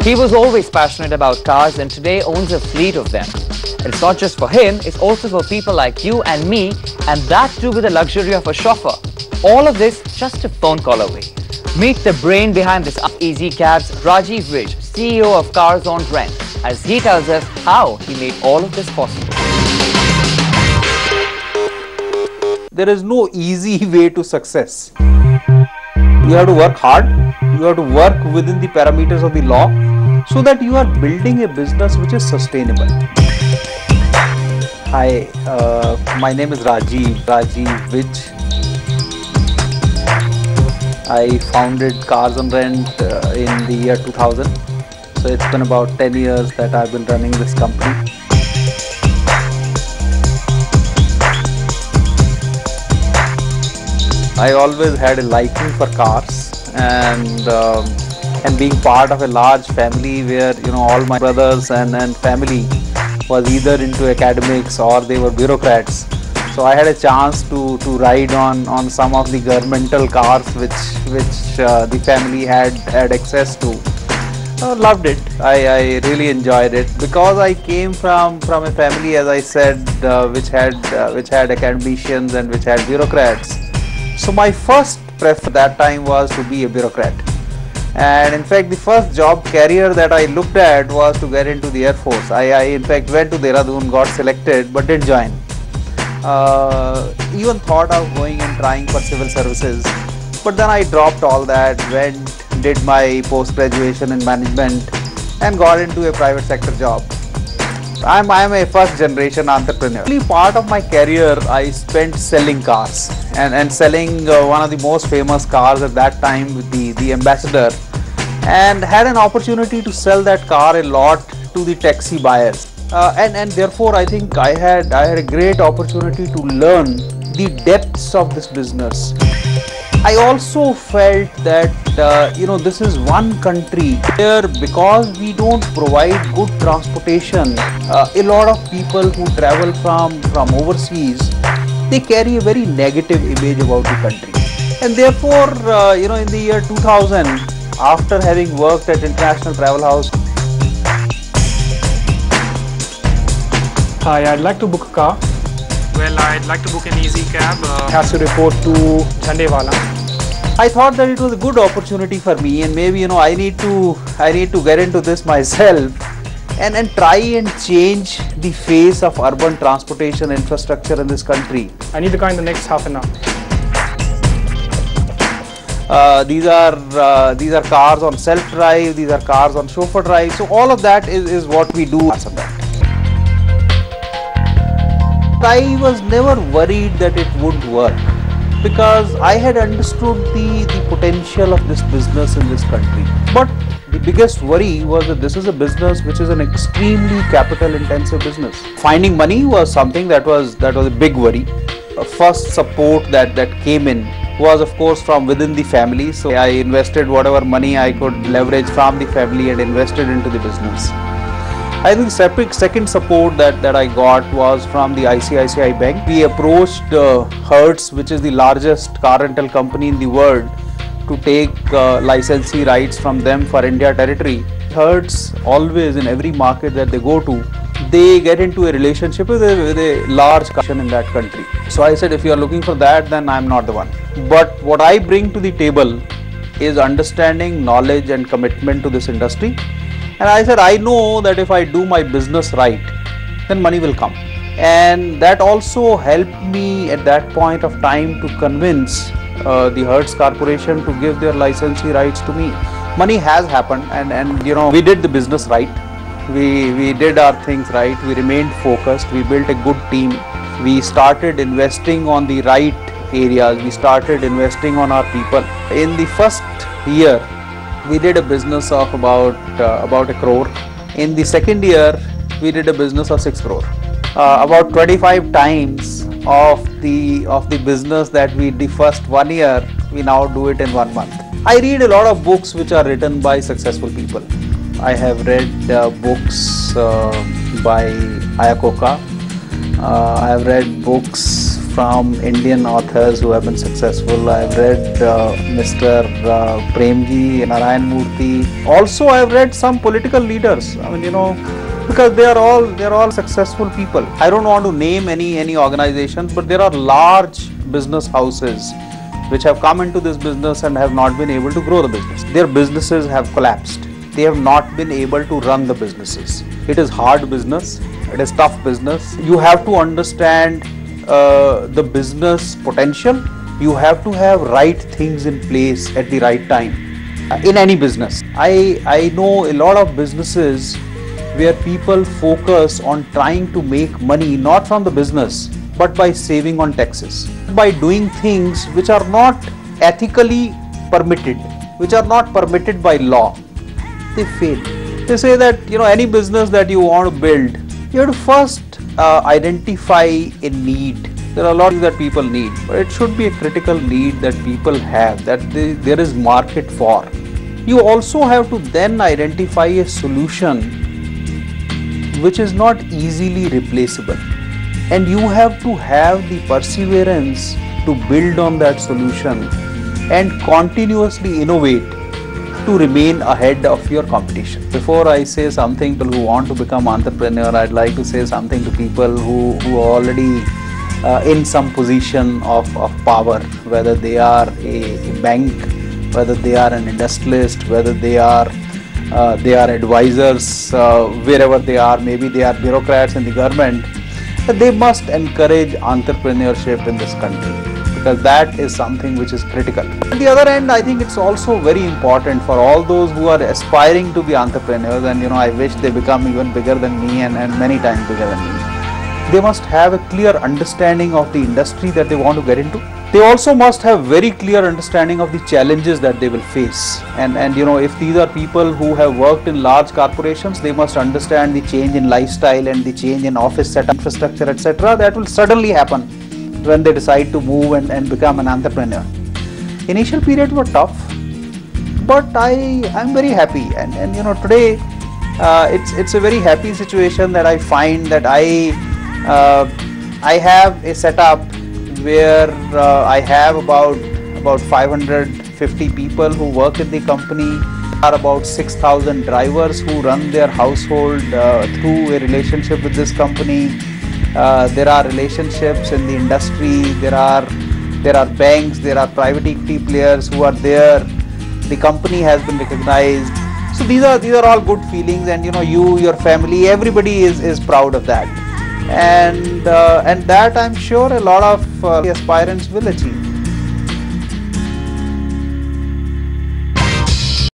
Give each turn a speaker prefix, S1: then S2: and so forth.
S1: He was always passionate about cars and today owns a fleet of them. It's not just for him, it's also for people like you and me, and that too with the luxury of a chauffeur. All of this just a phone call away. Meet the brain behind this easy cabs, Rajiv Vij, CEO of Carzonrent, as he tells us how he made all of this possible.
S2: There is no easy way to success. You have to work hard, you have to work within the parameters of the law so that you are building a business which is sustainable. Hi, my name is Rajiv Vij. I founded Carzonrent in the year 2000. So it's been about 10 years that I've been running this company. I always had a liking for cars and being part of a large family where all my brothers and family was either into academics or they were bureaucrats. So I had a chance to ride on some of the governmental cars which the family had access to. I loved it. I really enjoyed it because I came from a family, as I said, which had academicians and which had bureaucrats. So my first preference at that time was to be a bureaucrat. And in fact, the first job career that I looked at was to get into the Air Force. I in fact went to Dehradun, got selected, but didn't join. Even thought of going and trying for civil services, but then I dropped all that, went, did my post-graduation in management and got into a private sector job. I'm a first generation entrepreneur. Part of my career I spent selling cars and selling one of the most famous cars at that time with the Ambassador, and had an opportunity to sell that car a lot to the taxi buyers. And therefore I think I had a great opportunity to learn the depths of this business. I also felt that this is one country where, because we don't provide good transportation, a lot of people who travel from overseas, they carry a very negative image about the country. And therefore, in the year 2000, after having worked at International Travel House.
S3: Hi, I'd like to book a car.
S4: Well, I'd like to book an easy cab.
S3: Has to report to Jhandewala.
S2: I thought that it was a good opportunity for me, and maybe I need to get into this myself and try and change the face of urban transportation infrastructure in this country.
S3: I need the car in the next half an hour.
S2: These are cars on self-drive. These are cars on chauffeur drive. So all of that is what we do. I was never worried that it wouldn't work, because I had understood the potential of this business in this country. But the biggest worry was that this is a business which is an extremely capital intensive business. Finding money was something that was a big worry. First support that came in was of course from within the family. So I invested whatever money I could leverage from the family and invested into the business. I think second support that I got was from the ICICI Bank. We approached Hertz, which is the largest car rental company in the world, to take licensee rights from them for India territory. Hertz always, in every market that they go to, they get into a relationship with a large company in that country. So I said, if you are looking for that, then I'm not the one. But what I bring to the table is understanding, knowledge and commitment to this industry. And I said, I know that if I do my business right, then money will come. And that also helped me at that point of time to convince the Hertz Corporation to give their licensee rights to me. Money has happened, and we did the business right. We did our things right. We remained focused. We built a good team. We started investing on the right areas. We started investing on our people. In the first year, we did a business of about 1 crore. In the second year, we did a business of 6 crore. About 25 times of the business that we did first 1 year, we now do it in 1 month. I read a lot of books which are written by successful people. I have read books by Ayakoka. I have read books from Indian authors who have been successful. I've read Mr. Premji, Narayan Murthy. Also, I've read some political leaders. I mean, because they're all successful people. I don't want to name any organizations, but there are large business houses which have come into this business and have not been able to grow the business. Their businesses have collapsed. They have not been able to run the businesses. It is hard business. It is tough business. You have to understand the business potential. You have to have right things in place at the right time in any business. I know a lot of businesses where people focus on trying to make money not from the business but by saving on taxes, by doing things which are not ethically permitted, which are not permitted by law. They fail. They say that any business that you want to build, you have to first identify a need. There are a lot that people need, but it should be a critical need that people have, that there is market for. You also have to then identify a solution which is not easily replaceable, and you have to have the perseverance to build on that solution and continuously innovate to remain ahead of your competition. Before I say something to people who want to become entrepreneur, I'd like to say something to people who are already in some position of power, whether they are a bank, whether they are an industrialist, whether they are advisors, wherever they are, maybe they are bureaucrats in the government. They must encourage entrepreneurship in this country, because that is something which is critical. On the other end, I think it's also very important for all those who are aspiring to be entrepreneurs, and I wish they become even bigger than me and many times bigger than me. They must have a clear understanding of the industry that they want to get into. They also must have very clear understanding of the challenges that they will face. And if these are people who have worked in large corporations, they must understand the change in lifestyle and the change in office setup, infrastructure, etc. That will suddenly happen when they decide to move and become an entrepreneur. Initial periods were tough, but I'm very happy, and today it's a very happy situation that I find that I have a setup where I have about 550 people who work in the company. There are about 6,000 drivers who run their household through a relationship with this company. There are relationships in the industry. There are banks, there are private equity players who are there. The company has been recognized. So these are all good feelings, and you, your family, everybody is proud of that. And that I'm sure a lot of aspirants will achieve.